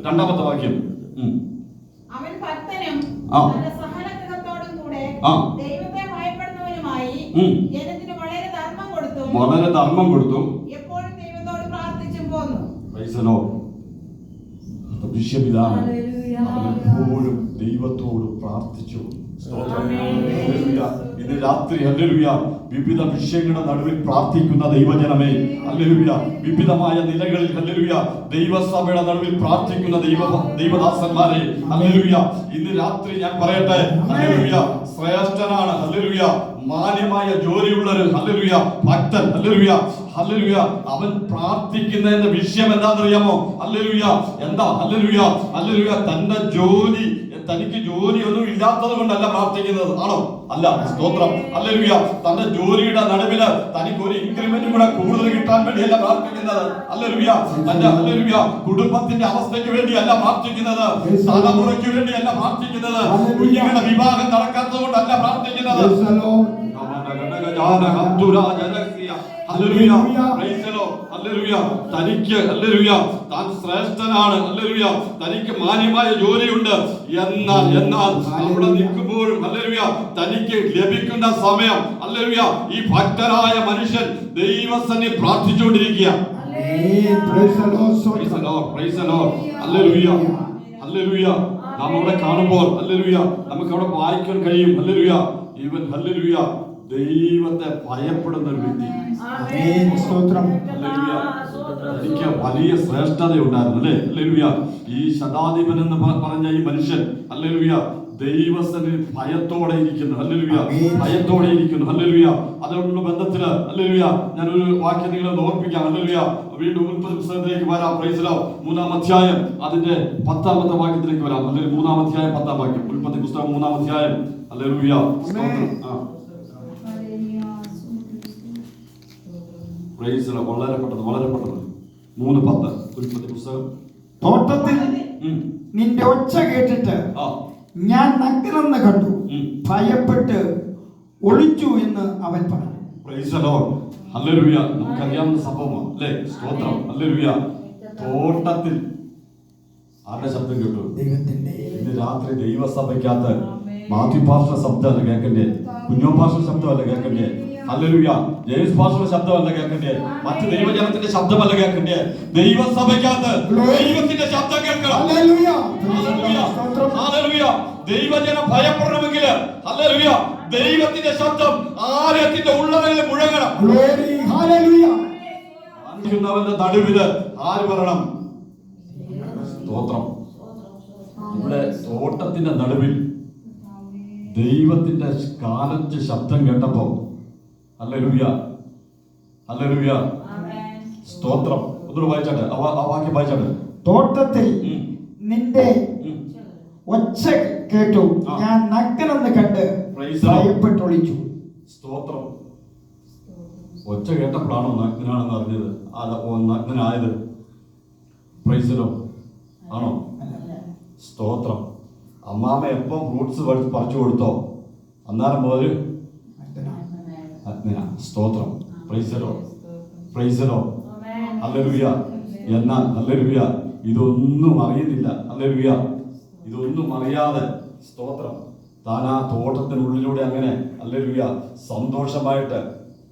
രണ്ടാമത്തെ വാക്യം. അവൻ ഭക്തനും സഹനഗൃഹത്തോടും കൂടെ ദൈവത്തെ ഭയപ്പെടുന്നവനുമായി ജനത്തിന് വളരെ ധർമ്മം കൊടുത്തും എപ്പോഴും ദൈവത്തോട് പ്രാർത്ഥിച്ചും പോന്നു. എപ്പോഴും ദൈവത്തോട് പ്രാർത്ഥിച്ചു. ഇന്ന് രാത്രി ഹല്ലേലൂയ വിവിധ വിഷയങ്ങളുടെ നടുവിൽ പ്രാർത്ഥിക്കുന്ന ദൈവജനമേ, ഹല്ലേലൂയ വിവിധമായ നിലകളിൽ ഹല്ലേലൂയ ദൈവസഭയുടെ നടുവിൽ പ്രാർത്ഥിക്കുന്ന ദൈവദാസന്മാരെ, ഹല്ലേലൂയ ഇന്ന് രാത്രി ഞാൻ പറയട്ടെ, ഹല്ലേലൂയ ശ്രേഷ്ഠനാണ്, ഹല്ലേലൂയ മാന്യമായ ജോലിയുള്ളൊരു ഹല്ലേലൂയ ഭക്തൻ, ഹല്ലേലൂയ ഹല്ലേലൂയ അവൻ പ്രാർത്ഥിക്കുന്നതിന്റെ വിഷയം എന്താണെന്നറിയാമോ? ഹല്ലേലൂയ എന്താ? ഹല്ലേലൂയ ഹല്ലേലൂയ തന്റെ ജോലി, തനിക്ക് ജോലിയൊന്നും ഇല്ലാത്തത് കൊണ്ടല്ല പ്രാർത്ഥിക്കുന്നത്, ആണോ? അല്ല, സ്തോത്രം. ഹല്ലേലൂയ തന്റെ ജോലിയുടെ നടുവില് തനിക്ക് ഒരു ഇൻക്രിമെന്റ് കൂടെ കൂടുതൽ കിട്ടാൻ വേണ്ടിയല്ല പ്രാർത്ഥിക്കുന്നത്. ഹല്ലേലൂയ തന്റെ ഹല്ലേലൂയ കുടുംബത്തിന്റെ അവസ്ഥയ്ക്ക് വേണ്ടിയല്ല പ്രാർത്ഥിക്കുന്നത്, തലമുറയ്ക്ക് വേണ്ടിയല്ല പ്രാർത്ഥിക്കുന്നത്, കുഞ്ഞുങ്ങളുടെ വിവാഹം നടക്കാത്തത് കൊണ്ടല്ല പ്രാർത്ഥിക്കുന്നത്. തനിക്ക് ഹല്ലേലൂയ താൻ ശ്രേഷ്ഠനാണ്, ഹല്ലേലൂയ തനിക്ക് മാന്യമായ ജോലിയുണ്ട്. എന്നാൽ അവിടെ നിൽക്കുമ്പോഴും ഹല്ലേലൂയ തനിക്ക് ലഭിക്കുന്ന സമയം ഹല്ലേലൂയ ഈ ഭക്തനായ മനുഷ്യൻ ദൈവസന്നിധി പ്രാർത്ഥിച്ചുകൊണ്ടിരിക്കുക. നാം അവിടെ കാണുമ്പോൾ ഹല്ലേലൂയ നമുക്ക് അവിടെ വായിക്കാൻ കഴിയും. ഹല്ലേലൂയ ഇവൻ ഹല്ലേലൂയ ദൈവത്തെ ഭയപ്പെടുന്ന ഒരു വ്യക്തി. എനിക്ക് വലിയ ശ്രേഷ്ഠതയുണ്ടായിരുന്നു അല്ലേ? ഹല്ലേലൂയ ഈ ശതാധിപൻ എന്ന് പറഞ്ഞ ഈ മനുഷ്യൻ ഹല്ലേലൂയ ദൈവസന്നിധി ഭയത്തോടെ ഇരിക്കുന്നു. ഹല്ലേലൂയ ഭയത്തോടെ ഇരിക്കുന്നു. ഹല്ലേലൂയ അതിനുള്ള ബന്ധത്തില് ഹല്ലേലൂയ ഞാനൊരു വാക്യം നിങ്ങളെ ഓർപ്പിക്കാം. ഹല്ലേലൂയ വീണ്ടും ഉൽപ്പത്തി പുസ്തകത്തിലേക്ക് വരാം. Price the Lord. 3-ാം അധ്യായം അതിന്റെ 10-ാമത്തെ വാക്യത്തിലേക്ക് വരാം. ഹല്ലേലൂയ 3-ാം അധ്യായം 10-ാം വാക്യം. ഉൽപ്പത്തി പുസ്തകം 3-ാം അധ്യായം. Hallelujah praise the Lord. വളരെ പെട്ടെന്ന് 3:10 ഉൽപ്പത്തി പുസ്തകം. തോട്ടത്തിൽ നിന്റെ ഒച്ച കേട്ടിട്ട് ഞാൻ നഗ്നനെന്ന് കണ്ടു, ഭയപ്പെട്ട് ഒളിച്ചു എന്ന് അവൻ പറഞ്ഞു. Price the lord. ഹല്ലേലൂയ നമുക്കറിയാവുന്ന സംഭവമാണ് അല്ലേ? സ്തോത്രം. ഹല്ലേലൂയ തോട്ടത്തിൽ ആരുടെ ശബ്ദം കേട്ടു? ദൈവത്തിന്റെ. ഇന്ന് രാത്രി ദൈവസഭയ്ക്കകത്ത് മാത്യു പാസ്റ്റർ ശബ്ദമല്ല കേൾക്കണ്ടേ, കുഞ്ഞോ പാസ്റ്റർ ശബ്ദമല്ല കേൾക്കണ്ടേ, ഹല്ലേലൂയ ജെയിംസ് പാസ്റ്ററുടെ ശബ്ദമല്ല കേൾക്കണ്ടേ, മറ്റ് ദൈവജനത്തിന്റെ ശബ്ദമല്ല കേൾക്കണ്ടേ, ദൈവസഭയ്ക്കകത്ത് ദൈവത്തിന്റെ ശബ്ദം കേൾക്കണം. ഹല്ലേലൂയ ഹല്ലേലൂയ ദൈവജനം ഭയപ്പെടണമെങ്കിൽ ഹല്ലേലൂയ ദൈവത്തിന്റെ ശബ്ദം ആലയത്തിന്റെ ഉള്ളവരിൽ മുഴങ്ങണം. ാന്റെ നടുവില് ആര് വരണം? സ്തോത്രം. ഇവിടെ തോട്ടത്തിന്റെ നടുവിൽ ദൈവത്തിന്റെ കാലത്ത് ശബ്ദം കേട്ടപ്പോ ഹല്ലേലൂയ ഹല്ലേലൂയ സ്തോത്രം. ഒന്നുകൂടെ വായിച്ചാട്ടെ, ആ വാക്യം വായിച്ചാട്ടെ. തോട്ടത്തിൽ നിന്റെ ഒച്ച കേട്ടു, ഞാൻ നഗ്നനെന്ന് കണ്ട് ഭയപ്പെട്ടൊളിച്ചു. സ്തോത്രം. ഒച്ച കേട്ടപ്പോഴാണോ നഗ്നാണെന്ന് അറിഞ്ഞത്? നഗ്നായത്? Praise the lord. ആണോ? സ്തോത്രം. അമ്മാമ എപ്പം ഫ്രൂട്ട്സ് പറിച്ചു കൊടുത്തോ അന്നേരം മുതൽ സ്തോത്രം. Praise the lord. Praise the lord. ഹല്ലേലൂയ. എന്നാൽ ഹല്ലേലൂയ ഇതൊന്നും അറിയുന്നില്ല. ഹല്ലേലൂയ ഇതൊന്നും അറിയാതെ സ്തോത്രം താൻ ആ തോട്ടത്തിനുള്ളിലൂടെ അങ്ങനെ ഹല്ലേലൂയ സന്തോഷമായിട്ട്,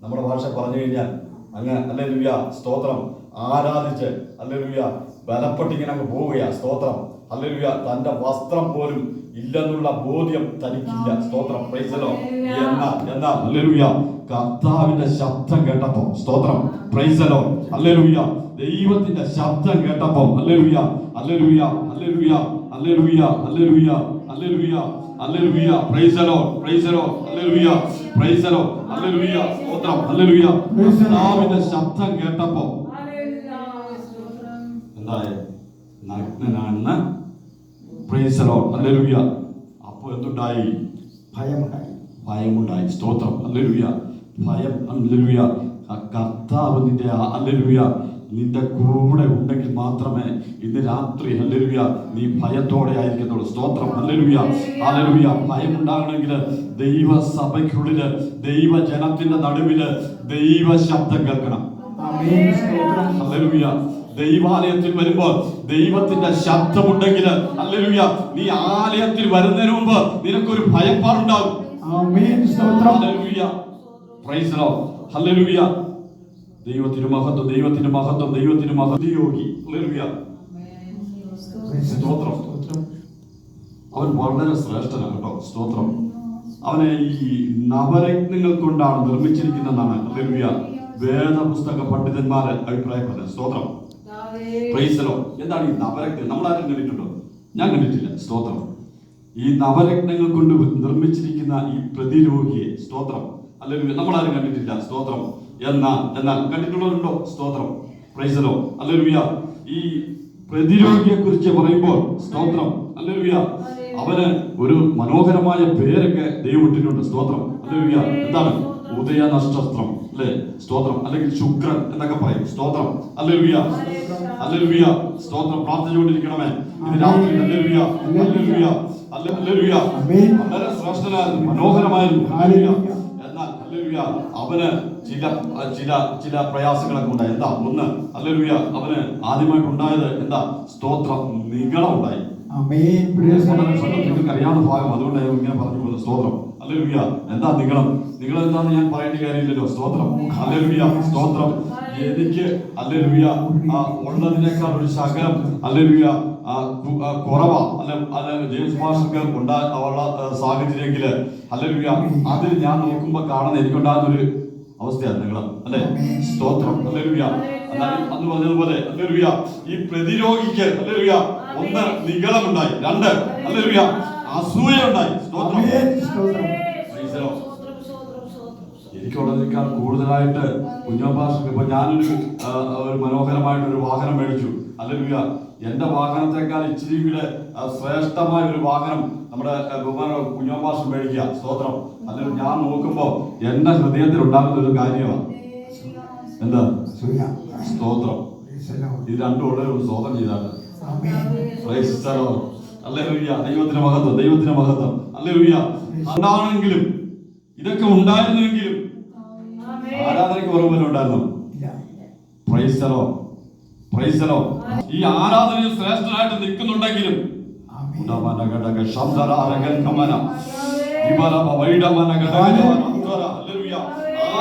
നമ്മുടെ ഭാഷ പറഞ്ഞു കഴിഞ്ഞാൽ അങ്ങ് ഹല്ലേലൂയ സ്തോത്രം ആരാധിച്ച് ഹല്ലേലൂയ ബലപ്പെട്ടിങ്ങനെ അങ്ങ് പോവുകയാ. സ്തോത്രം. ഹല്ലേലൂയ തന്റെ വസ്ത്രം പോലും ഇല്ലെന്നുള്ള ബോധ്യം തനിക്കില്ല. സ്തോത്രം. Praise the Lord. എന്നാൽ ഹല്ലേലൂയ കർത്താവിന്റെ ശബ്ദം കേട്ടപ്പോ സ്തോത്രം. Praise the lord. ഹല്ലേലൂയ ദൈവത്തിന്റെ ശബ്ദം കേട്ടപ്പോ ഹല്ലേലൂയ ഹല്ലേലൂയ ഹല്ലേലൂയ ഹല്ലേലൂയ ഹല്ലേലൂയ ഹല്ലേലൂയ ഹല്ലേലൂയ praise the lord. Praise the lord. ഹല്ലേലൂയ പ്രൈസ് ദി ലോർഡ്. ഹല്ലേലൂയ സ്തോത്രം. ഹല്ലേലൂയ കർത്താവിന്റെ ശബ്ദം കേട്ടപ്പോ എന്തായ നഗ്നനാണെന്ന്. Praise the lord. ഹല്ലേലൂയ. അപ്പോൾ എന്തുണ്ടായി? ഭയമുണ്ടായി. സ്തോത്രം. ഹല്ലേലൂയ ഭയം. ഹല്ലേലൂയ കർത്താവ് നിന്റെ ഹല്ലേലൂയ നിന്റെ കൂടെ ഉണ്ടെങ്കിൽ മാത്രമേ ഇന്ന് രാത്രി ഹല്ലേലൂയ നീ ഭയത്തോടെ ആയിരിക്കത്തുള്ളൂ. സ്തോത്രം. ഹല്ലേലൂയ ഹല്ലേലൂയ ഭയമുണ്ടാകണമെങ്കിൽ ദൈവസഭയ്ക്കുള്ളില് ദൈവജനത്തിന്റെ നടുവില് ദൈവ ശബ്ദം കേൾക്കണം. ഹല്ലേലൂയ ദൈവാലയത്തിൽ വരുമ്പോൾ ദൈവത്തിന്റെ ശബ്ദമുണ്ടെങ്കിൽ ഹല്ലേലൂയ, നീ ആലയത്തിൽ വരുന്നതിന് മുമ്പ് നിനക്കൊരു ഭയപ്പാടുണ്ടാവും. ആമേൻ. സ്തോത്രം. ഹല്ലേലൂയ. Praise the lord. ഹല്ലേലൂയ. ദൈവത്തിന് മഹത്വം, ദൈവത്തിന് മഹത്വം, ദൈവത്തിന് മഹത്വം. യോഗി. ഹല്ലേലൂയ. സ്തോത്രം. അവൻ വളരെ ശ്രേഷ്ഠനാണ് കേട്ടോ. സ്തോത്രം. അവനെ ഈ നവരത്നങ്ങൾ കൊണ്ടാണ് നിർമ്മിച്ചിരിക്കുന്നതെന്നാണ് ഹല്ലേലൂയ വേദപുസ്തക പണ്ഡിതന്മാരെ അഭിപ്രായപ്പെടുന്നത്. സ്തോത്രം. Praise the Lord. എന്താണ് ഈ നവരത്നം? നമ്മൾ ആരും കണ്ടിട്ടുണ്ടോ? ഞാൻ കണ്ടിട്ടില്ല. സ്തോത്രം. ഈ നവരത്നങ്ങൾ കൊണ്ട് നിർമ്മിച്ചിരിക്കുന്ന ഈ പ്രതിരോഗിയെ, സ്തോത്രം, ഹല്ലേലൂയ, നമ്മളാരും കണ്ടിട്ടില്ല. സ്തോത്രം. എന്നാൽ കണ്ടിട്ടുള്ളവരുണ്ടോ? സ്തോത്രം. Praise the lord. ഹല്ലേലൂയ. ഈ പ്രതിരോഗിയെ കുറിച്ച് പറയുമ്പോൾ സ്തോത്രം, ഹല്ലേലൂയ, അവന് ഒരു മനോഹരമായ പേരൊക്കെ ദൈവം ഇട്ടിട്ടുണ്ട്. സ്തോത്രം. ഹല്ലേലൂയ. എന്താണ്? ഉദയ നക്ഷത്രം, അല്ലേ? സ്തോത്രം. അല്ലെങ്കിൽ ശുക്രൻ എന്നൊക്കെ പറയും. സ്തോത്രം. ഹല്ലേലൂയ. ഹല്ലേലൂയ. സ്തോത്രം. പ്രാർത്ഥിച്ചുകൊണ്ടിരിക്കണമേ ഇന്ന് രാത്രി. ഹല്ലേലൂയ. ഹല്ലേലൂയ. ഹല്ലേലൂയ. വളരെ ശ്രേഷ്ഠനായിരുന്നു, മനോഹരമായിരുന്നു. ഹല്ലേലൂയ. എന്നാൽ ഹല്ലേലൂയ അവന് ചില പ്രയാസങ്ങളൊക്കെ ഉണ്ടായി. എന്താ? ഒന്ന്, ഹല്ലേലൂയ, അവന് ആദ്യമായിട്ടുണ്ടായത് എന്താ? സ്തോത്രം, നിഗളം ഉണ്ടായി. നിങ്ങൾക്ക് അറിയാവുന്ന ഭാഗം, അതുകൊണ്ട് ഇങ്ങനെ പറഞ്ഞു പോകുന്നത്. സ്തോത്രം. ഹല്ലേലൂയ. എന്താ നിഗളം? നിഗളം എന്താന്ന് ഞാൻ പറയേണ്ട കാര്യമില്ലല്ലോ. സ്തോത്രം. ഹല്ലേലൂയ. സ്തോത്രം. എനിക്ക് ഹല്ലേലൂയ ഉള്ളതിനേക്കാൾ ഒരു ശകലം ഹല്ലേലൂയ കുറവാ അല്ലെ ജെയിംസ് മാസ്റ്റർക്ക് ഉള്ള സാഹചര്യമെങ്കില് ഹല്ലേലൂയ അതിൽ ഞാൻ നോക്കുമ്പോ കാണുന്ന എനിക്കുണ്ടാകുന്ന ഒരു അവസ്ഥയാണ് നിഗളം, അല്ലെ? സ്തോത്രം. ഹല്ലേലൂയ. അന്ന് പറഞ്ഞതുപോലെ ഹല്ലേലൂയ ഈ പ്രതിരോഗിക്ക് ഹല്ലേലൂയ ഒന്ന് നിഗളമുണ്ടായി, രണ്ട് ഹല്ലേലൂയ അസൂയ ഉണ്ടായി. സ്തോത്രം. എനിക്കുള്ളതിനേക്കാൾ കൂടുതലായിട്ട് കുഞ്ഞോപാഷക്ക് ഇപ്പൊ ഞാനൊരു മനോഹരമായിട്ടൊരു വാഹനം മേടിച്ചു. ഹല്ലേലൂയ. എന്റെ വാഹനത്തെക്കാൾ ഇച്ചിരി കൂടെ ശ്രേഷ്ഠമായ ഒരു വാഹനം നമ്മുടെ കുഞ്ഞോപാഷ മേടിക്കുക. സ്തോത്രം. അല്ലെങ്കിൽ ഞാൻ നോക്കുമ്പോ എന്റെ ഹൃദയത്തിൽ ഉണ്ടാകുന്ന ഒരു കാര്യമാണ് എന്താ? സ്തോത്രം. ഇത് രണ്ടും ഉള്ള ഒരു സ്തോത്രം ചെയ്താണ്. ഹല്ലേലൂയ. ദൈവത്തിന് മഹത്വം, ദൈവത്തിന് മഹത്വം. ഹല്ലേലൂയ. അതാണെങ്കിലും ഇതൊക്കെ ഉണ്ടായിരുന്നെങ്കിലും ആരാധനയ്ക്ക് കുറവ് ഉണ്ടായിരുന്നു. Price the lord. Praise the Lord. ഈ ആരാധനയിൽ ശ്രേഷ്ഠനായിട്ട് നിൽക്കുന്നുണ്ടെങ്കിലും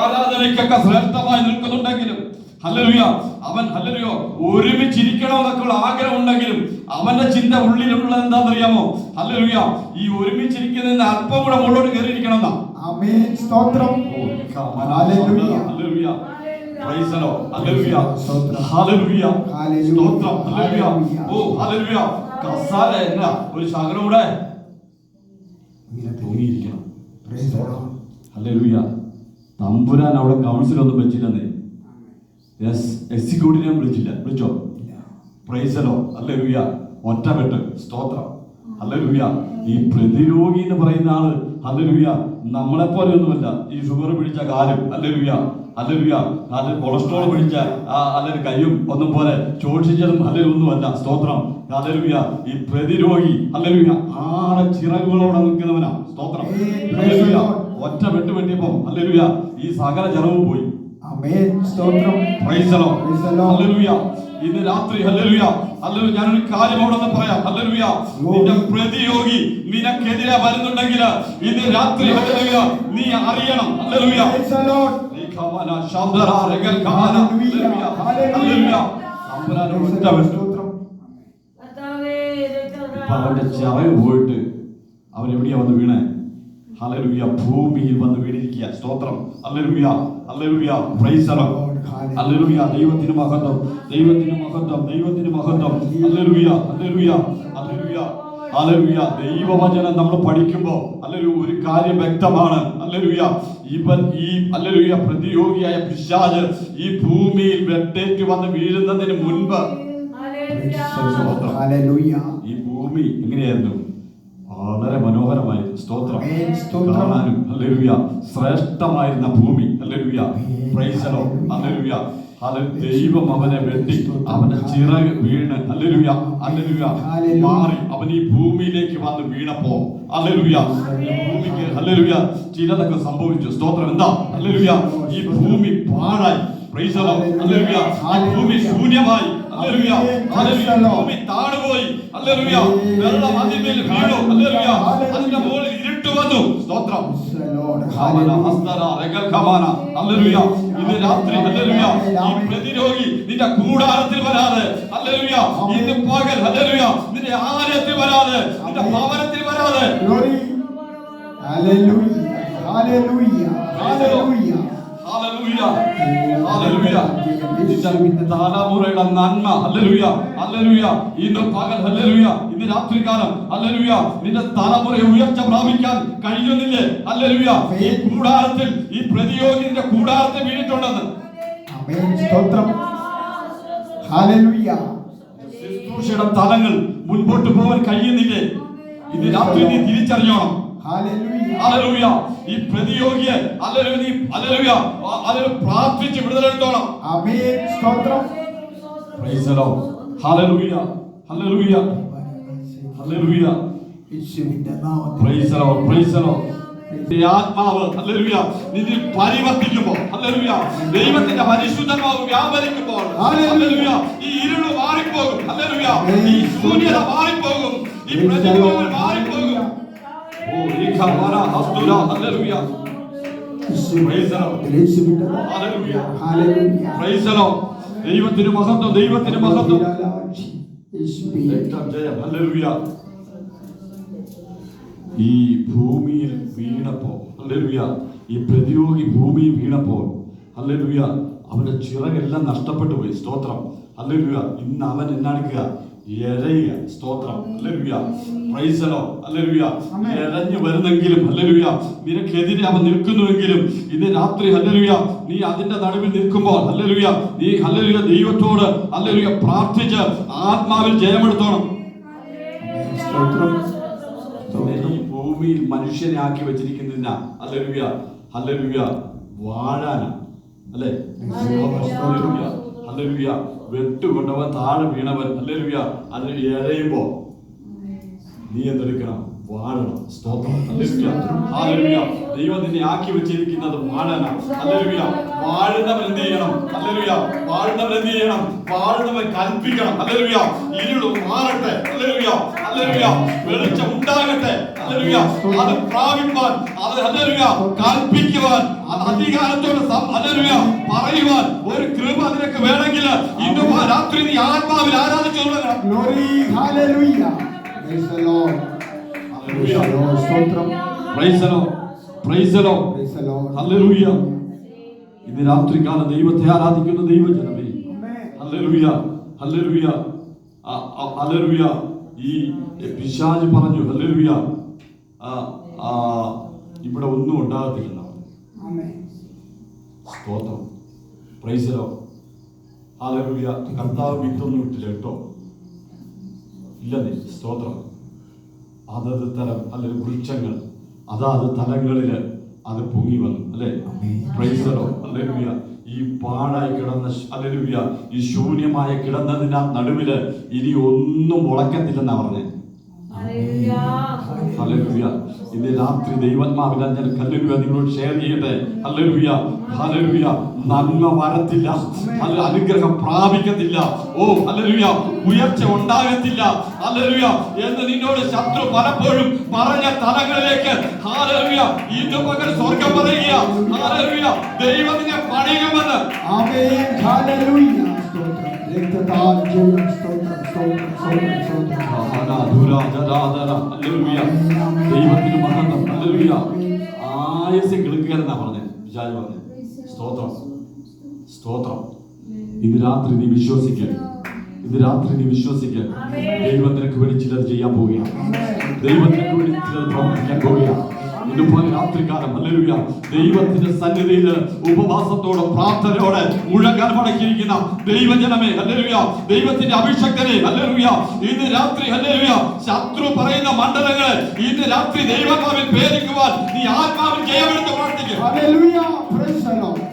ആരാധനയ്ക്കൊക്കെ ശ്രേഷ്ഠമായി നിൽക്കുന്നുണ്ടെങ്കിലും ഹല്ലേലൂയ അവൻ ഹല്ലേലൂയ ഒരുമിച്ചിരിക്കണമെന്നൊക്കെയുള്ള ആഗ്രഹം ഉണ്ടെങ്കിലും അവന്റെ ചിന്ത ഉള്ളിലുള്ളത് എന്താണെന്നറിയാമോ? ഹല്ലേലൂയ ഈ ഒരുമിച്ചിരിക്കുന്നതിന് അല്പം കൂടെ മുകളിലോട്ട് കയറിയിരിക്കണം എന്നാ. ആമേൻ. സ്തോത്രം. ഹല്ലേലൂയ. ഹല്ലേലൂയ. Praise the lord. ഹല്ലേലൂയ. ഹല്ലേലൂയ. സ്തോത്രം. ഹല്ലേലൂയ. ഓ ഹല്ലേലൂയ. കസാല എന്ന ഒരു ശകലം കൂടെ തൂങ്ങിയിരിക്കണം. ഹല്ലേലൂയ. തമ്പുരാൻ അവിടെ കൗൺസിൽ ഒന്നും വെച്ചില്ലെന്നേ. എക്സിക്യൂട്ടീവിനെ വിളിച്ചോ? Price the lord. ഹല്ലേലൂയ. ഒറ്റപ്പെട്ട്. സ്തോത്രം. ഹല്ലേലൂയ. ഈ പ്രതിരോഗി എന്ന് പറയുന്ന ആള് ഹല്ലേലൂയ നമ്മളെ പോലെ ഒന്നുമല്ല. ഈ ഷുഗർ പിടിച്ച കാലും ഹല്ലേലൂയ ഹല്ലേലൂയ അത് കൊളസ്ട്രോൾ പിടിച്ച അല്ലെങ്കിൽ കയ്യും ഒന്നും പോലെ ചോദിച്ചതും ഹല്ലേലൂയ ഒന്നുമല്ല. സ്തോത്രം. ഹല്ലേലൂയ ഈ പ്രതിരോഗി ഹല്ലേലൂയ 6 ചിറകുകളോടെ നിൽക്കുന്നവനാ. സ്തോത്രം. ഹല്ലേലൂയ ഒറ്റ വെട്ടിയപ്പോ ഹല്ലേലൂയ ഈ സകല ചിറവും പോയി. ആമേൻ. സ്തോത്രം. Praise the lord. ഹല്ലേലൂയ. ഇന്ന് രാത്രി ഹല്ലേലൂയ ഹല്ലേലൂയ ഞാനൊരു കാര്യം അവിടെ പറയാം. ഹല്ലേലൂയ നിന്റെ പ്രതിയോഗി നിനക്കെതിരെ വരുന്നുണ്ടെങ്കിൽ ഇന്ന് രാത്രി ഹല്ലേലൂയ നീ അറിയണം. ഹല്ലേലൂയ. അവന്റെ ചിറക് പോയിട്ട് അവൻ എവിടെയാ വന്ന് വീണേ? ഹല്ലേലൂയ ഭൂമിയിൽ വന്ന് വീണിരിക്കുക. സ്തോത്രം. ഹല്ലേലൂയ. ഹല്ലേലൂയ. Praise the lord. ഹല്ലേലൂയ. ദൈവത്തിന് മഹത്വം, ദൈവത്തിന് മഹത്വം, ദൈവത്തിന് മഹത്വം. ഹല്ലേലൂയ. ഹല്ലേലൂയ. ഹല്ലേലൂയ. ഹല്ലേലൂയ. ദൈവവചനം നമ്മൾ പഠിക്കുമ്പോൾ ഹല്ലേലൂയ ഒരു കാര്യം വ്യക്തമാണ്. ഹല്ലേലൂയ ഇവൻ ഈ ഹല്ലേലൂയ പ്രതിയോഗിയായ പിശാച് ഈ ഭൂമിയിൽ വെട്ടേറ്റ് വന്ന് വീഴുന്നതിന് മുൻപ് ഈ ഭൂമി എങ്ങനെയായിരുന്നു? വളരെ മനോഹരമായിരുന്നു. സ്തോത്രം. കാണാനും ഹല്ലേലൂയ ശ്രേഷ്ഠമായിരുന്ന ഭൂമി. Hallelujah. Praise the lord. Hallelujah. ദൈവം അവനെ വെട്ടി അവന്റെ ചിറക് വീണ് ഹല്ലേലൂയ ഹല്ലേലൂയ മാറി അവൻ ഈ ഭൂമിയിലേക്ക് വന്ന് വീണപ്പോ ഹല്ലേലൂയ ഭൂമിക്ക് ഹല്ലേലൂയ ചിലതൊക്കെ സംഭവിച്ചു. സ്തോത്രം. എന്താ? ഹല്ലേലൂയ ഈ ഭൂമി പാഴായി. Price the lord. ഹല്ലേലൂയ ഭൂമി ശൂന്യമായി. ഹല്ലേലൂയ. ഹല്ലേലൂയ. ഭൂമി താണുപോയി. ഹല്ലേലൂയ. വെള്ളം അതിന്മേൽ വീണു. ഹല്ലേലൂയ. അതിന്റെ മുകളിൽ ഇരുട്ട് വന്നു. സ്തോത്രം. ഹല്ലേലൂയ. ഇന്ന് രാത്രി ഹല്ലേലൂയ ഈ പ്രതിരോധി നിന്റെ കൂടാരത്തിൽ വരാതെ, ഹല്ലേലൂയ ഇന്ന് പകൽ ഹല്ലേലൂയ നിന്റെ ആലയത്തിൽ വരാതെ, നിന്റെ ഭവനത്തിൽ വരാതെ, ഹല്ലേലൂയ ഹല്ലേലൂയ ഹല്ലേലൂയ ഹല്ലേലൂയ ഹല്ലേലൂയ. നിന്റെ തലമുറയുടെ നന്മ ഹല്ലേലൂയ ഹല്ലേലൂയ ഇന്ന് പകൽ ഹല്ലേലൂയ ഇന്ന് രാത്രികാലം ഹല്ലേലൂയ നിന്റെ തലമുറയെ ഉയർച്ച പ്രാപിക്കാൻ കഴിയുന്നില്ലേ? ഹല്ലേലൂയ. ഈ കൂടാരത്തിൽ ഈ പ്രതിയോഗിന്റെ കൂടാരത്തിൽ വീണിട്ടുണ്ടെന്ന്. ആമേൻ. സ്തോത്രം. ഹല്ലേലൂയ. ശുശ്രൂഷയുടെ തലങ്ങൾ മുൻപോട്ട് പോകാൻ കഴിയുന്നില്ലേ? ഇന്ന് രാത്രി നീ തിരിച്ചറിയണം. Hallelujah hallelujah. ഈ പ്രതിയോഗിയെ ഹല്ലേലൂയ നീ ഹല്ലേലൂയ ഹല്ലേലൂയ പ്രാർത്ഥിച്ച് വിടുതലെടുത്തോണം. ആമേൻ. സ്തോത്രം. Praise the lord. ഹല്ലേലൂയ ഹല്ലേലൂയ ഹല്ലേലൂയ. യേശുവിന്റെ നാമത്തിൽ price the lord. Praise the Lord. ഈ ആത്മാവ് ഹല്ലേലൂയ നിന്നിൽ പരിവർത്തിക്കുമ്പോൾ, ഹല്ലേലൂയ ദൈവത്തിന്റെ പരിശുദ്ധാത്മാവ് വ്യാപരിക്കുമ്പോൾ, ഹല്ലേലൂയ ഈ ഇരുള് മാറിപ്പോകും. ഹല്ലേലൂയ ഈ ശൂന്യത മാറിപ്പോകും. ഈ പ്രതിരോധം മാറിപ്പോകും. ഓ ഈഖാന ഹസ്തുല. ഹല്ലേലൂയ. Praise the lord. യേശുവിന്റെ ഹല്ലേലൂയ ഹല്ലേലൂയ. Praise the lord. ദൈവത്തിന്റെ മഹത്വം, ദൈവത്തിന്റെ മഹത്വം. യേശുവേ. ജയം. ഹല്ലേലൂയ. ഈ ഭൂമിയിൽ വീണപ്പോ, ഹല്ലേലൂയ ഈ പ്രതിയോഗി ഭൂമിയിൽ വീണപ്പോൾ, ഹല്ലേലൂയ അവന്റെ ചിറകെല്ലാം നഷ്ടപ്പെട്ടു പോയി. സ്തോത്രം. ഹല്ലേലൂയ. ഇന്ന് അവൻ എന്നാടുക്കുക? എഴയുക. സ്തോത്രം. ഹല്ലേലൂയ. Praise the lord. ഹല്ലേലൂയ. എഴഞ്ഞു വരുന്നെങ്കിലും, ഹല്ലേലൂയ നിനക്കെതിരെ അവൻ നിൽക്കുന്നുവെങ്കിലും, ഇന്ന് രാത്രി ഹല്ലേലൂയ നീ അതിന്റെ നടുവിൽ നിൽക്കുമ്പോൾ, ഹല്ലേലൂയ നീ ഹല്ലേലൂയ ദൈവത്തോട് ഹല്ലേലൂയ പ്രാർത്ഥിച്ച് ആത്മാവിൽ ജയമെടുത്തോണം. സ്തോത്രം. ഈ ഭൂമിയിൽ മനുഷ്യനെ ആക്കി വെച്ചിരിക്കുന്നതിനാ ഹല്ലേലൂയ ഹല്ലേലൂയ വാഴാനാ, അല്ലേ? Hallelujah hallelujah. വെട്ടുകൊണ്ടവൻ താഴെ വീണവൻ ഹല്ലേലൂയ അത് എഴയുമ്പോ നീ എന്തെടുക്കണം? വാഴണം. സ്തോത്രം. ഹല്ലേലൂയ ഹല്ലേലൂയ. ദൈവം നിന്നെ ആക്കി വെച്ചിരിക്കുന്നത് വാഴാനാ. ഹല്ലേലൂയ. വാഴുന്നവൻ എന്ത് ചെയ്യണം? ഹല്ലേലൂയ വാഴുന്നവൻ എന്ത് ചെയ്യണം? വാഴുന്നവൻ കൽപ്പിക്കണം. ഹല്ലേലൂയ ഇരുള് മാറട്ടെ. ഹല്ലേലൂയ ഹല്ലേലൂയ വെളിച്ചം ഉണ്ടാകട്ടെ. ഹല്ലേലൂയ അത് പ്രാപിപ്പാൻ, അത് ഹല്ലേലൂയ കൽപ്പിക്കുവാൻ, അത് അധികാരത്തോടെ ഹല്ലേലൂയ പറയുവാൻ ഒരു കൃപ നിനക്ക് വേണമെങ്കിൽ ഇന്ന് രാത്രി നീ ആത്മാവിൽ ആരാധിച്ചു തുടങ്ങണം. Glory, hallelujah. Praise the Lord. Praise the Lord. സ്തോത്രം. Praise the Lord. Praise the Lord. Praise the Lord. Hallelujah. ഇന്ന് രാത്രികാലം ദൈവത്തെ ആരാധിക്കുന്ന ദൈവജനമേ, ഹല്ലേലൂയ ഹല്ലേലൂയ ഹല്ലേലൂയ. ഈ പിശാച് പറഞ്ഞു ഹല്ലേലൂയ ഇവിടെ ഒന്നും ഉണ്ടാകത്തില്ല. സ്തോത്രം. Praise the lord. ഹല്ലേലൂയ. കർത്താവ് വിത്തൊന്നും ഇട്ടില്ല കേട്ടോ, ഇല്ലെന്നേ. സ്തോത്രം. അതത് തലം അല്ലെങ്കിൽ വൃക്ഷങ്ങൾ അതാത് തലങ്ങളില് അത് പൊങ്ങി വന്നു, അല്ലേ? Price the lord. ഹല്ലേലൂയ. ഈ പാഴായി കിടന്ന ഹല്ലേലൂയ ഈ ശൂന്യമായ കിടന്നതിന്റെ നടുവില് ഇനി ഒന്നും മുളക്കത്തില്ലെന്നാ പറഞ്ഞേ. ഹല്ലേലൂയ. ഇന്ന് രാത്രി ദൈവാത്മാവിൽ ഞാൻ ഹല്ലേലൂയ നിങ്ങളോട് ഷെയർ ചെയ്യട്ടെ. Hallelujah hallelujah. നന്മ വരത്തില്ല, അനുഗ്രഹം പ്രാപിക്കത്തില്ല. ഓ ഹല്ലേലൂയ ഉയർച്ച ഉണ്ടാകത്തില്ല. ഹല്ലേലൂയ എന്ന് നിന്നോട് ശത്രു പലപ്പോഴും പറഞ്ഞ തലങ്ങളിലേക്ക് ഹല്ലേലൂയ ഇന്ന് പകൽ സ്വർഗ്ഗം പറയുക. ഹല്ലേലൂയ ദൈവത്തിനെ പണിയുമെന്ന്. ആമേൻ. ഹല്ലേലൂയ. സ്തോത്രം. രക്തത്താൽ ജയം. സ്തോത്രം. സ്തോത്രം. സ്തോത്രം. സ്തോത്രം. ഹല്ലേലൂയ. ദൈവത്തിന് മഹത്വം. ഹല്ലേലൂയ. ആയുസ്സ് കിളുക്കുകയെന്നാ പറഞ്ഞേ വിചാരി പറഞ്ഞേ. സ്തോത്രം. സ്തോത്രം. ഇന്ന് രാത്രി നീ വിശ്വസിക്കുക. ഇന്ന് രാത്രി നീ വിശ്വസിക്കുക. ദൈവം നിനക്ക് വേണ്ടി ചിലത് ചെയ്യാൻ പോവുകയാണ്. ദൈവം നിനക്ക് വേണ്ടി ചിലത് പ്രവർത്തിക്കാൻ പോവുകയാണ്. ഇതുപോലെ രാത്രികാലം ഹല്ലേലൂയ ദൈവത്തിന്റെ സന്നിധിയിൽ ഉപവാസത്തോടെ പ്രാർത്ഥനയോടെ മുഴങ്ങാൻ മടക്കിയിരിക്കുന്ന ദൈവജനമേ, ഹല്ലേലൂയ ദൈവത്തിന്റെ അഭിഷക്തനെ, ഹല്ലേലൂയ ഇന്ന് രാത്രി ഹല്ലേലൂയ ശത്രു പറയുന്ന മണ്ഡലങ്ങളെ ഇന്ന് രാത്രി ദൈവനാമത്തിൽ പേരിക്കുവാൻ നീ ആത്മാവിൽ ജയമെടുത്ത് പ്രാർത്ഥിക്കുക. ഹല്ലേലൂയ. Praise the lord.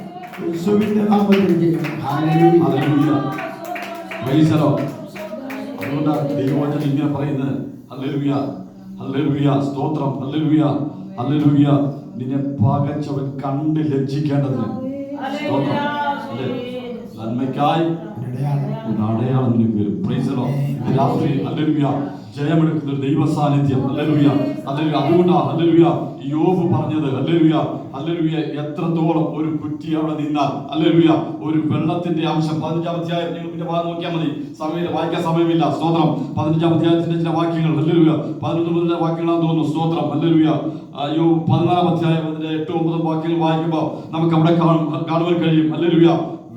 യേശുവിന്റെ നാമത്തിൽ ജയം. ഹല്ലേലൂയ. ഹല്ലേലൂയ. Praise the lord. അതുകൊണ്ടാണ് ദൈവവചനം ഇങ്ങനെ പറയുന്നത്. ഹല്ലേലൂയ ഹല്ലേലൂയ. സ്തോത്രം. ഹല്ലേലൂയ ഹല്ലേലൂയ. നിന്നെ പകച്ചവൻ കണ്ട് ലജ്ജിക്കേണ്ടതിന്. സ്തോത്രം. നന്മയ്ക്കായി അടയാളം അടയാളം നിനക്ക് വരും. Price the Lord. ഇന്ന് രാത്രി ഹല്ലേലൂയ ജയമെടുക്കുന്ന ഒരു ദൈവ സാന്നിധ്യം. Hallelujah hallelujah. അതുകൊണ്ടാണ് ഹല്ലേലൂയ യോബ് പറഞ്ഞത് ഹല്ലേലൂയ ഹല്ലേലൂയ എത്രത്തോളം ഒരു കുറ്റി അവിടെ നിന്നാൽ ഹല്ലേലൂയ ഒരു വെള്ളത്തിന്റെ അംശം. 15-ാം അധ്യായം നിങ്ങൾ പിന്നെ ഭാഗം നോക്കിയാൽ മതി, സമയം വായിക്കാൻ സമയമില്ല. സ്തോത്രം. 15-ാം അധ്യായത്തിന്റെ ചില വാക്യങ്ങൾ ഹല്ലേലൂയ 11 മുതലുള്ള വാക്യങ്ങളാണെന്ന് തോന്നുന്നു. സ്തോത്രം. ഹല്ലേലൂയ. യോബ് 14-ാം അധ്യായം അതിന്റെ 8-9 വാക്യങ്ങൾ വായിക്കുമ്പോൾ നമുക്ക് അവിടെ കാണുവാൻ കഴിയും. ഹല്ലേലൂയ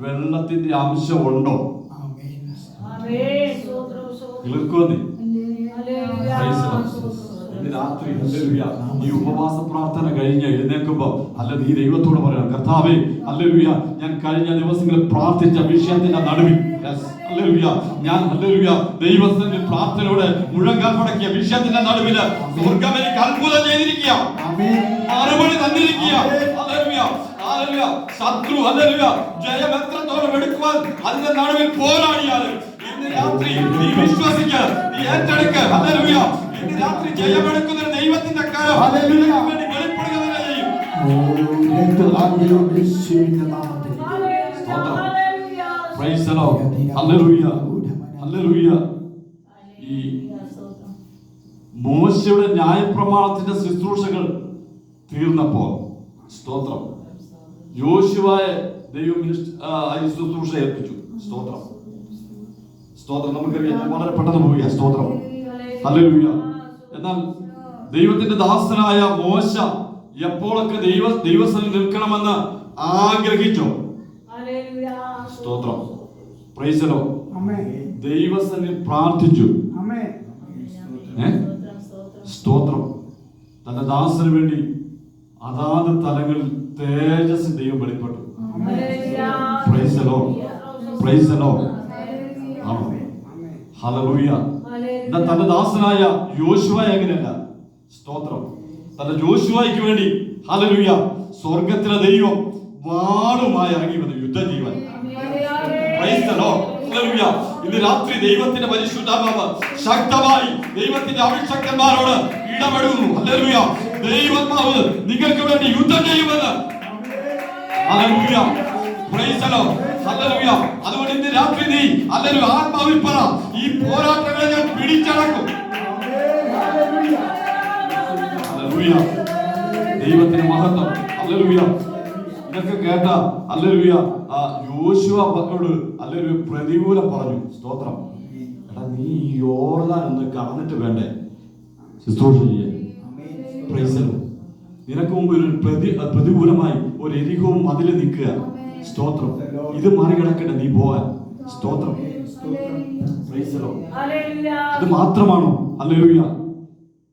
വെള്ളത്തിന്റെ അംശം ഉണ്ടോ? കേൾക്കുവന്നേ. ഇന്ന് രാത്രി ഹല്ലേലൂയ ഈ ഉപവാസ പ്രാർത്ഥന കഴിഞ്ഞ് എഴുന്നേൽക്കുമ്പോൾ അല്ല നീ ദൈവത്തോട് പറയണം, കർത്താവേ ഹല്ലേലൂയ ഞാൻ കഴിഞ്ഞ ദിവസങ്ങളിൽ പ്രാർത്ഥിച്ച വിഷയത്തിന്റെ നടുവിൽ ഹല്ലേലൂയ ഞാൻ ഹല്ലേലൂയ ദൈവത്തിന്റെ പ്രാർത്ഥനയോടെ മുഴങ്കാൽ മടക്കിയ വിഷയത്തിന്റെ നടുവിൽ സ്വർഗ്ഗം എനിക്ക് അത്ഭുതം ചെയ്തിരിക്കുക, മറുപടി തന്നിരിക്കുക. ഹല്ലേലൂയ ഹല്ലേലൂയ. ശത്രു ഹല്ലേലൂയ ജയം എത്രത്തോളം എടുക്കുവാൻ അതിന്റെ നടുവിൽ പോരാടിയാൽ ഇന്ന് രാത്രി നീ വിശ്വസിക്കുക, നീ ഏറ്റെടുക്കുക. ഹല്ലേലൂയ ഇന്ന് രാത്രി ജയമെടുക്കുന്ന ദൈവത്തിന്റെ കരം വേണ്ടി വെളിപ്പെടുകയും ചെയ്യും. Price the lord. ഹല്ലേലൂയ ഹല്ലേലൂയ. ഈ മോശയുടെ ന്യായപ്രമാണത്തിന്റെ ശുശ്രൂഷകൾ തീർന്നപ്പോൾ സ്തോത്രം യോശുവയെ ദൈവം ശുശ്രൂഷ ഏൽപ്പിച്ചു. സ്തോത്രം സ്തോത്രം. നമുക്കറിയാം വളരെ പെട്ടെന്ന് പോവുക. സ്തോത്രം ഹല്ലേലൂയ. എന്നാൽ ദൈവത്തിന്റെ ദാസനായ മോശ എപ്പോഴൊക്കെ ദൈവസന്നിധിയിൽ നിൽക്കണമെന്ന് ആഗ്രഹിച്ചോ സ്തോത്രം പ്രൈസ് ദി ലോർഡ് ദൈവസന്നിധിയിൽ പ്രാർത്ഥിച്ചു. സ്തോത്രം. തന്റെ ദാസന് വേണ്ടി അതാത് തലങ്ങളിൽ തേജസ് ദൈവം വെളിപ്പെട്ടു. Price the lord praise the lord. Hallelujah. തന്റെ ദാസനായ യോശുവ എങ്ങനെയല്ല സ്തോത്രം തന്റെ യോശുവയ്ക്ക് വേണ്ടി ഹല്ലേലൂയ സ്വർഗ്ഗത്തിലെ ദൈവം വാളുമായി ഇറങ്ങി വന്നു യുദ്ധജീവൻ. പ്രൈസ് ദി ലോർഡ് ഹല്ലേലൂയ. ഇന്ന് രാത്രി ദൈവത്തിന്റെ പരിശുദ്ധാത്മാവ് ശക്തമായി ദൈവത്തിന്റെ അഭിഷക്തന്മാരോട് ഇടപെടുന്നു. ഹല്ലേലൂയ. ദൈവാത്മാവ് നിങ്ങൾക്ക് വേണ്ടി യുദ്ധം ചെയ്യുമെന്ന്. Hallelujah praise the lord hallelujah. അതുകൊണ്ട് ഇന്ന് രാത്രി നീ ഹല്ലേലൂയ ആത്മാവിൽ പറ, ഈ പോരാട്ടങ്ങളെ ഞാൻ പിടിച്ചടക്കും. ഹല്ലേലൂയ. ദൈവത്തിന്റെ മഹത്വം. ഹല്ലേലൂയ. ഇതൊക്കെ കേട്ട ഹല്ലേലൂയ യോശുവയോട് ഹല്ലേലൂയ പ്രതികൂലം പറഞ്ഞു. സ്തോത്രം. എടാ നീ ഈ യോർദാൻ ഒന്ന് കടന്നിട്ട് വേണ്ടേ ശുശ്രൂഷ ചെയ്യാൻ. Price the Lord. നിനക്ക് മുമ്പ് ഒരു പ്രതികൂലമായി ഒരു എരിഹവും മതിൽ നിൽക്കുക. സ്തോത്രം. ഇത് മറികടക്കണ്ട നീ പോകാൻ. സ്തോത്രം. Praise the Lord. ഇത് മാത്രമാണോ? ഹല്ലേലൂയ.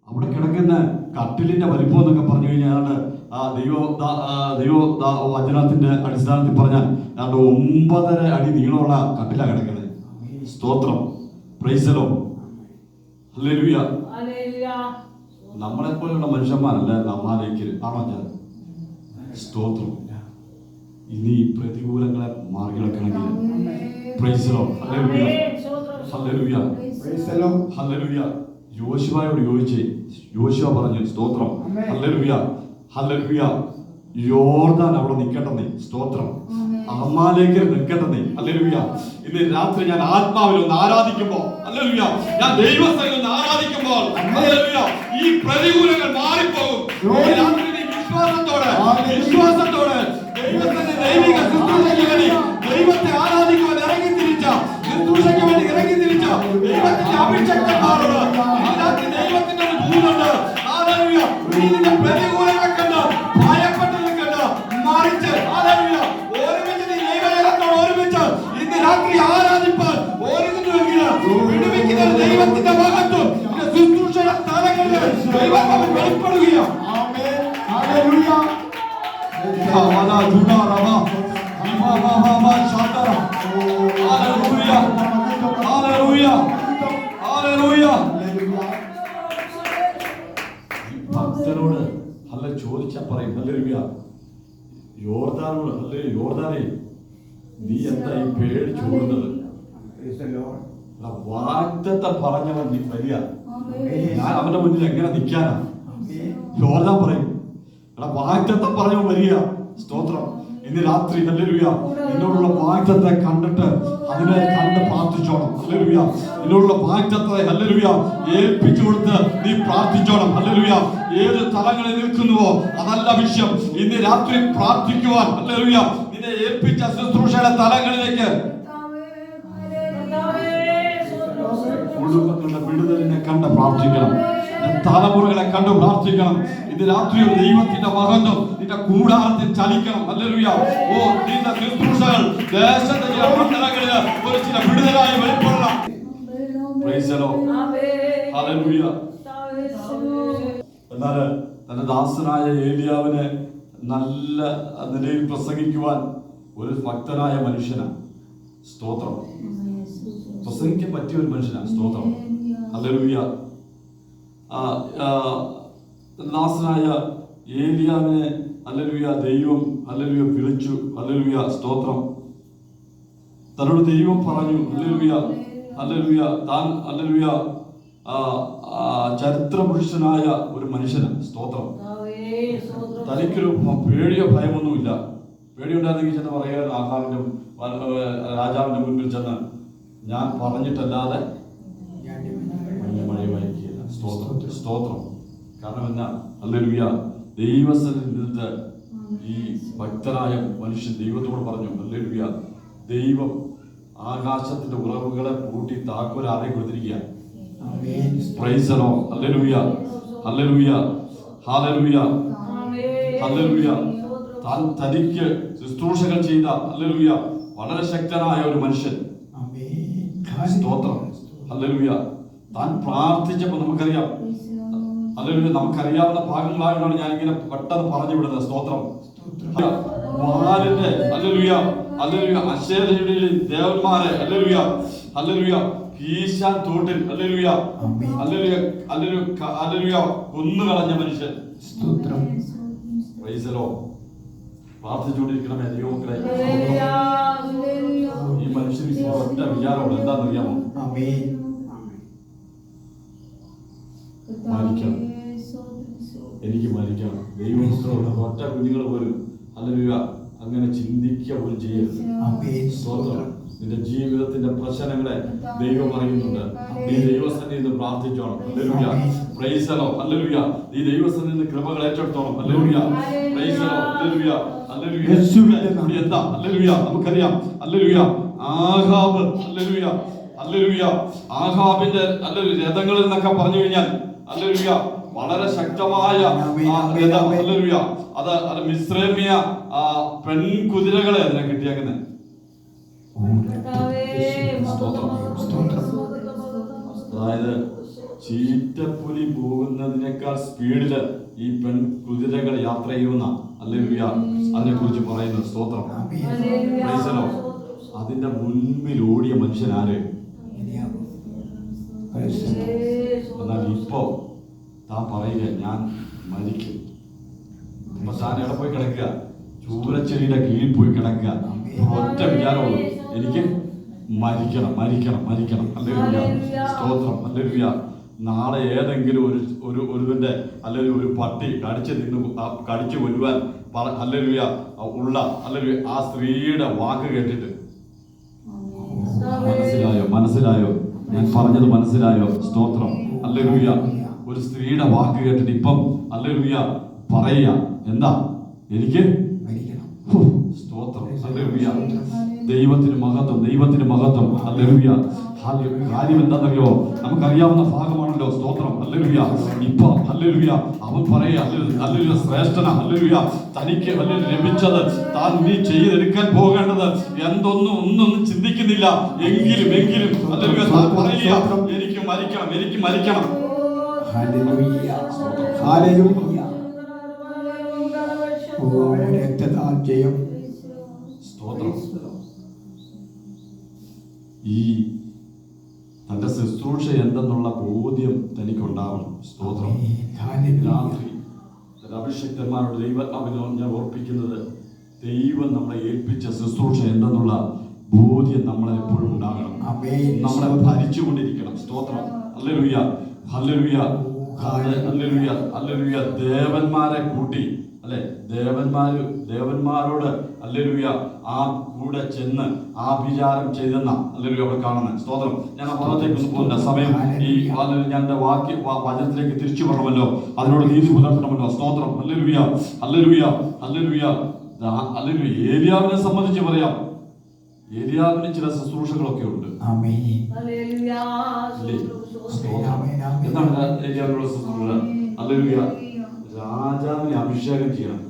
അവിടെ കിടക്കുന്ന കട്ടിലിന്റെ വലിപ്പം എന്നൊക്കെ പറഞ്ഞു കഴിഞ്ഞാൽ ദൈവ വചനത്തിന്റെ അടിസ്ഥാനത്തിൽ പറഞ്ഞാൽ 9.5 അടി നീളമുള്ള കട്ടിലാണ് കിടക്കുന്നത്. സ്തോത്രം. Praise the lord. ഹല്ലേലൂയ. നമ്മളെ പോലെയുള്ള മനുഷ്യന്മാരല്ല നമ്മാലേക്ക് ആണോ ഞാൻ. സ്തോത്രം. ഇനി ഈ പ്രതികൂലങ്ങളെ മറികടക്കണമെങ്കിൽ പ്രൈസ് ദി ലോർഡ്. ഹല്ലേലൂയ ഹല്ലേലൂയ ഹല്ലേലൂയ. യോശുവയോട് ചോദിച്ചേ. യോശുവ പറഞ്ഞു സ്തോത്രം ഹല്ലേലൂയ ഹല്ലേലൂയ യോർദാൻ അവിടെ നിൽക്കട്ടെ. സ്തോത്രം. അമ്മാലേക്ക് നിൽക്കട്ടെ. ഹല്ലേലൂയ. ഇന്ന് രാത്രി ഞാൻ ആത്മാവിൽ ഒന്ന് ആരാധിക്കുമ്പോൾ ഹല്ലേലൂയ ഞാൻ ദൈവസന്നിധിയിൽ ഒന്ന് ആരാധിക്കുമ്പോൾ ഹല്ലേലൂയ ഈ പ്രതികൂലങ്ങൾ മാറിപ്പോകും. ഈ രാത്രി നീ വിശ്വാസത്തോടെ ദൈവത്തിന്റെ ദൈവിക ശുശ്രൂഷയ്ക്ക് വേണ്ടി ദൈവത്തെ ആരാധിക്കുവാൻ ഇറങ്ങി തിരിച്ച ശുശ്രൂഷയ്ക്ക് വേണ്ടി ഇറങ്ങി തിരിച്ച ദൈവത്തിന്റെ അഭിഷക്തന്മാരോട് ഈ ദൈവത്തിന്റെ ഒരു ദൂതുണ്ട്. ഹല്ലേലൂയ. ഇതിന്റെ പ്രതികൂലങ്ങൾ കണ്ട് ഭയപ്പെട്ട് നിൽക്കണ്ട. മറിച്ച് ഹല്ലേലൂയ ഒരുമിച്ച് നീ ദൈവജനത്തോട് ഒരുമിച്ച് ഇന്ന് രാത്രി ആരാധിപ്പാൻ ഒരുങ്ങുന്നുവെങ്കിൽ വിടുവിക്കുന്ന ദൈവത്തിന്റെ മഹത്വം ശുശ്രൂഷയുടെ സ്ഥലങ്ങളിൽ ദൈവം വെളിപ്പെടുകയാണ്. ഹല്ലേലൂയ. ഭക്തനോട് അല്ല ചോദിച്ചാ പറയും ഹല്ലേലൂയ യോർദാനോട് ഹല്ലേലൂയ യോർദാനെ നീ എന്താ ഈ പേടിച്ചോടുന്നത്? വാഗ്ദത്തം പറഞ്ഞവൻ നീ വരിക. ഞാൻ അവന്റെ മുന്നിൽ എങ്ങനെ നിൽക്കാനാ? യോർദാൻ പറയും എടാ വാഗ്ദത്തം പറഞ്ഞവൻ വരിക. സ്തോത്രം. ഇന്ന് രാത്രി ഹല്ലേലൂയ എന്നോടുള്ള വാഗ്ദത്തത്തെ കണ്ടിട്ട് അതിനെ കണ്ട് പ്രാർത്ഥിച്ചോണം. ഹല്ലേലൂയ എന്നോടുള്ള വാഗ്ദത്തത്തെ ഹല്ലേലൂയ ഏൽപ്പിച്ചു കൊടുത്ത് നീ പ്രാർത്ഥിച്ചോണം. ഹല്ലേലൂയ ഏത് തലങ്ങളിൽ നിൽക്കുന്നുവോ അതല്ല വിഷയം. ഇന്ന് രാത്രി പ്രാർത്ഥിക്കുവാൻ ഹല്ലേലൂയ നിന്നെ ഏൽപ്പിച്ച ശുശ്രൂഷയുടെ തലങ്ങളിലേക്ക് കുടുംബങ്ങളുടെ വിടുതലിനെ കണ്ട് പ്രാർത്ഥിക്കണം. തലമുറകളെ കണ്ട് പ്രാർത്ഥിക്കണം. ഇന്ന് രാത്രി ദൈവത്തിന്റെ മഹത്വം നിന്റെ കൂടാരത്തിൽ ചലിക്കണം. ഹല്ലേലൂയ ഓ നിന്റെ ശുശ്രൂഷകൾ ദേശത്തിന്റെ മണ്ഡലങ്ങളിൽ ഒരു ചില വിടുതലായി വെളിപ്പെടണം. Praise the lord. ഹല്ലേലൂയ. എന്നാൽ തന്റെ ദാസനായ ഏലിയാവിനെ നല്ല നിലയിൽ പ്രസംഗിക്കുവാൻ ഒരു ഭക്തനായ മനുഷ്യനാണ്. സ്തോത്രം. പ്രസംഗിക്കാൻ പറ്റിയ ഒരു മനുഷ്യനാണ്. സ്തോത്രം. ഹല്ലേലൂയ. ദാസനായ ഏലിയാവിനെ ഹല്ലേലൂയ ദൈവം ഹല്ലേലൂയ വിളിച്ചു. ഹല്ലേലൂയ സ്തോത്രം. തന്നോട് ദൈവം പറഞ്ഞു ഹല്ലേലൂയ ഹല്ലേലൂയ താൻ ഹല്ലേലൂയ ചരിത്ര പുരുഷനായ ഒരു മനുഷ്യനാണ്. സ്തോത്രം. തനിക്കൊരു പേടിയോ ഭയമൊന്നുമില്ല. പേടിയുണ്ടായിരുന്നെങ്കിൽ ചെന്ന് പറയാൻ രാജാവിന്റെ മുൻപിൽ ചെന്ന് ഞാൻ പറഞ്ഞിട്ടല്ലാതെ മഴയുമായിരിക്കില്ല. സ്തോത്രം സ്തോത്രം. കാരണം എന്നാ ഹല്ലേലൂയ ദൈവസന്നിധിയിൽ നിന്നിട്ട് ഈ ഭക്തനായ മനുഷ്യൻ ദൈവത്തോട് പറഞ്ഞു ഹല്ലേലൂയ ദൈവം ആകാശത്തിന്റെ ഉറവുകളെ പൂട്ടി താക്കോൽ ആരെ കൊടുത്തിരിക്കുക. Praise the lord. ഹല്ലേലൂയ ഹല്ലേലൂയ ഹല്ലേലൂയ ഹല്ലേലൂയ. താൻ തനിക്ക് ശുശ്രൂഷകൾ ചെയ്ത ഹല്ലേലൂയ വളരെ ശക്തനായ ഒരു മനുഷ്യൻ. സ്തോത്രം. ഹല്ലേലൂയ. താൻ പ്രാർത്ഥിച്ചപ്പോൾ നമുക്കറിയാം ഹല്ലേലൂയ നമുക്കറിയാവുന്ന ഭാഗങ്ങളായിട്ടാണ് ഞാൻ ഇങ്ങനെ പെട്ടെന്ന് പറഞ്ഞു വിടുന്നത്. സ്തോത്രം. ബാലിന്റെ ഹല്ലേലൂയ ഹല്ലേലൂയ അശേരയുടെ ദേവന്മാരെ ഹല്ലേലൂയ ഹല്ലേലൂയ കീശാൻ തോട്ടിൽ ഹല്ലേലൂയ ഹല്ലേലൂയ ഹല്ലേലൂയ ഹല്ലേലൂയ കൊന്നുകളഞ്ഞ മനുഷ്യൻ. സ്തോത്രം. Praise the Lord. പ്രാർത്ഥിച്ചുകൊണ്ടിരിക്കണമേ ദൈവമക്കളെ. ഈ മനുഷ്യന് ഒറ്റ വിചാരമുള്ളൂ. എന്താണെന്നറിയാമോ? മരിക്കണം. എനിക്ക് മരിക്കണം. ദൈവമക്കളുള്ള ഒറ്റ കുഞ്ഞുങ്ങൾ പോലും ഹല്ലേലൂയ അങ്ങനെ ചിന്തിക്കുക പോലും ചെയ്യരുത്. സ്തോത്രം. നിന്റെ ജീവിതത്തിന്റെ പ്രശ്നങ്ങളെ ദൈവം അറിയുന്നുണ്ട്. നീ ദൈവസന്നിധിയിൽ നിന്ന് പ്രാർത്ഥിച്ചോണം. ഹല്ലേലൂയ. Praise the lord. ഹല്ലേലൂയ. നീ ദൈവസന്നിധിയിൽ നിന്ന് കൃപകൾ ഏറ്റെടുത്തോണം. ഹല്ലേലൂയ. Praise the lord. ഹല്ലേലൂയ ഹല്ലേലൂയ. യേശുവിന്റെ എന്താ ഹല്ലേലൂയ നമുക്കറിയാം. ഹല്ലേലൂയ ആഹാബ് ഹല്ലേലൂയ ഹല്ലേലൂയ ആഹാബിന്റെ ഹല്ലേലൂയ രഥങ്ങളിൽ നിന്നൊക്കെ പറഞ്ഞു കഴിഞ്ഞാൽ ഹല്ലേലൂയ വളരെ ശക്തമായ ഹല്ലേലൂയ അത് മിസ്രൈമിയ പെൺകുതിരകളെ അതിനെ കിട്ടിയേക്കുന്നത്. അതായത് ചീറ്റപ്പുലി പോകുന്നതിനേക്കാൾ സ്പീഡില് ഈ പെൺകുതിരകൾ യാത്ര ചെയ്യുന്ന ഹല്ലേലൂയ അതിനെ കുറിച്ച് പറയുന്നു. സ്തോത്രം. Praise the Lord. അതിന്റെ മുൻപിൽ ഓടിയ മനുഷ്യൻ ആര്? എന്നാൽ ഇപ്പോ താൻ പറയുക ഞാൻ മരിക്കും. അപ്പൊ താൻ എവിടെ പോയി കിടക്കുക? ചൂരച്ചെടിയുടെ കീഴിൽ പോയി കിടക്കുക. ഒറ്റ വിചാരമുള്ളൂ, എനിക്ക് മരിക്കണം മരിക്കണം മരിക്കണം. ഹല്ലേലൂയ സ്തോത്രം. ഹല്ലേലൂയ. നാളെ ഏതെങ്കിലും ഒരുവന്റെ അല്ലെങ്കിൽ ഒരു പട്ടി കടിച്ചു കൊല്ലുവാൻ ഹല്ലേലൂയ ഉള്ള ഹല്ലേലൂയ ആ സ്ത്രീയുടെ വാക്ക് കേട്ടിട്ട് മനസ്സിലായോ ഞാൻ പറഞ്ഞത് മനസ്സിലായോ? സ്തോത്രം. ഹല്ലേലൂയ. ഒരു സ്ത്രീയുടെ വാക്ക് കേട്ടിട്ട് ഇപ്പം ഹല്ലേലൂയ പറയുക എന്താ? എനിക്ക് സ്തോത്രം. ഹല്ലേലൂയ. ദൈവത്തിന് മഹത്വം ദൈവത്തിന് മഹത്വം. ഹല്ലേലൂയ. കാര്യം എന്താണെന്നറിയോ? നമുക്കറിയാവുന്ന ഭാഗമാണല്ലോ. സ്തോത്രം. ഹല്ലേലൂയ. ഇപ്പൊ ഹല്ലേലൂയ അവൻ പറയാ ഹല്ലേലൂയ ശ്രേഷ്ഠന ഹല്ലേലൂയ തനിക്ക് ഹല്ലേലൂയ ലഭിച്ചത് താൻ നീ ചെയ്തെടുക്കാൻ പോകേണ്ടത് ഒന്നും ചിന്തിക്കുന്നില്ല. എങ്കിലും ഹല്ലേലൂയ താൻ പറയുക എനിക്ക് മരിക്കണം എനിക്ക് മരിക്കണം. Hallelujah hallelujah. ഓ രക്തത്താൽ ജയം. സ്തോത്രം. ഈ തന്റെ ശുശ്രൂഷ എന്തെന്നുള്ള ബോധ്യം തനിക്കുണ്ടാവണം. സ്തോത്രം. രാത്രി അഭിഷക്തന്മാരുടെ ദൈവം ഞാൻ ഓർപ്പിക്കുന്നത് ദൈവം നമ്മളെ ഏൽപ്പിച്ച ശുശ്രൂഷ എന്തെന്നുള്ള ബോധ്യം നമ്മളെ എപ്പോഴും ഉണ്ടാകണം. നമ്മളെ ഭരിച്ചുകൊണ്ടിരിക്കണം. സ്തോത്രം. ഹല്ലേലൂയ ഹല്ലേലൂയ ഹല്ലേലൂയ ഹല്ലേലൂയ. ദേവന്മാരെ കൂട്ടി അല്ലെ ദേവന്മാരോട് ഹല്ലേലൂയ ആ കൂടെ ചെന്ന് ആ വിചാരം ചെയ്തെന്ന ഹല്ലേലൂയ അവിടെ കാണുന്നത്. സ്തോത്രം. ഞാൻ ആ ഭാഗത്തേക്ക് പോകുന്ന സമയം ഈ ഞാൻ എൻ്റെ വചനത്തിലേക്ക് തിരിച്ചു വരണമല്ലോ, അതിനോട് നീതി പുലർത്തണമല്ലോ. സ്തോത്രം. ഹല്ലേലൂയ ഹല്ലേലൂയ ഹല്ലേലൂയ ഹല്ലേലൂയ. ഏലിയാവിനെ സംബന്ധിച്ച് പറയാം, ഏലിയാവിന് ചില ശുശ്രൂഷകളൊക്കെ ഉണ്ട്. എന്താണ് ഏലിയാവിനുള്ള ശുശ്രൂഷ? ഹല്ലേലൂയ. രാജാവിനെ അഭിഷേകം ചെയ്യണം.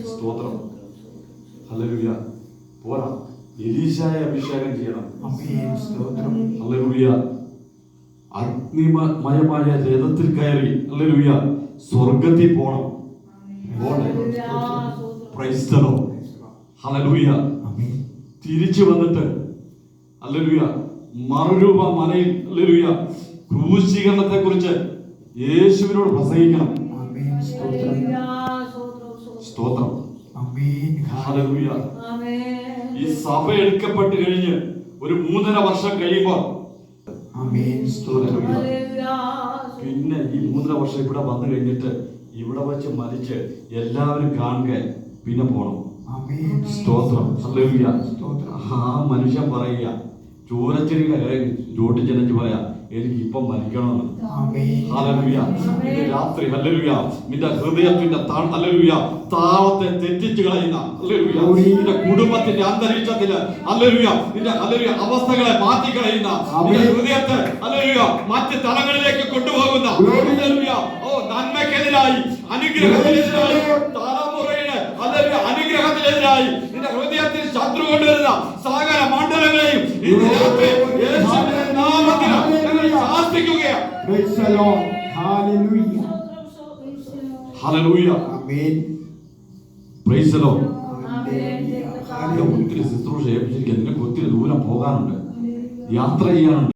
സ്തോത്രം. ഹല്ലേലൂയ. പോരാ, എലീശായെ അഭിഷേകം ചെയ്യണം. ഹല്ലേലൂയ. അഗ്നിമയമായ രഥത്തിൽ കയറി ഹല്ലേലൂയ സ്വർഗത്തിൽ പോണം. Price the lord. ഹല്ലേലൂയ. തിരിച്ചു വന്നിട്ട് ഹല്ലേലൂയ മറുരൂപ മലയിൽ ഹല്ലേലൂയ ക്രൂശീകരണത്തെ കുറിച്ച് യേശുവിനോട് പ്രസംഗിക്കണം. സ്തോത്രം. ഹല്ലേലൂയ. ഈ സഭ എടുക്കപ്പെട്ട് കഴിഞ്ഞ് ഒരു 3.5 വർഷം കഴിയുമ്പോൾ പിന്നെ ഈ 3.5 വർഷം ഇവിടെ വന്നു കഴിഞ്ഞിട്ട് ഇവിടെ വെച്ച് മരിച്ച് എല്ലാവരും കാണുക, പിന്നെ പോണം. സ്തോത്രം. ഹല്ലേലൂയ. ആ മനുഷ്യൻ പറയുക, ചോരച്ചെടിയുടെ ചോട്ടിൽ ചെന്നിട്ട് പറയാ, എനിക്ക് ഇപ്പം മരിക്കണമെന്ന്. ഹല്ലേലൂയ. ഇന്ന് രാത്രി ഹല്ലേലൂയ നിന്റെ ഹൃദയത്തിന്റെ ഹല്ലേലൂയ താളത്തെ തെറ്റിച്ചു കളയുന്ന ഹല്ലേലൂയ നിന്റെ കുടുംബത്തിന്റെ അന്തരീക്ഷത്തില് ഹല്ലേലൂയ നിന്റെ ഹല്ലേലൂയ അവസ്ഥകളെ മാറ്റിക്കളയുന്ന നിന്റെ ഹൃദയത്തെ ഹല്ലേലൂയ മറ്റ് തലങ്ങളിലേക്ക് കൊണ്ടുപോകുന്ന ഹല്ലേലൂയ നന്മയ്ക്കെതിരായി അനുഗ്രഹത്തിനെതിരായി തലമുറയുടെ ഹല്ലേലൂയ അനുഗ്രഹത്തിനെതിരായി നിന്റെ ഹൃദയത്തിൽ ശത്രു കൊണ്ടുവരുന്ന സകല മണ്ഡലങ്ങളെയും ഇന്ന് രാത്രി യേശുവിന്റെ നാമത്തിൽ ഞങ്ങൾ ശാസിക്കുകയാണ്. Praise the Lord. Hallelujah. Hallelujah. Amen. Praise the Lord. Hallelujah. ഒത്തിരി ശുശ്രൂഷ ഏൽപ്പിച്ചിരിക്കുക. നിനക്ക് ഒത്തിരി ദൂരം പോകാനുണ്ട്, യാത്ര ചെയ്യാനുണ്ട്.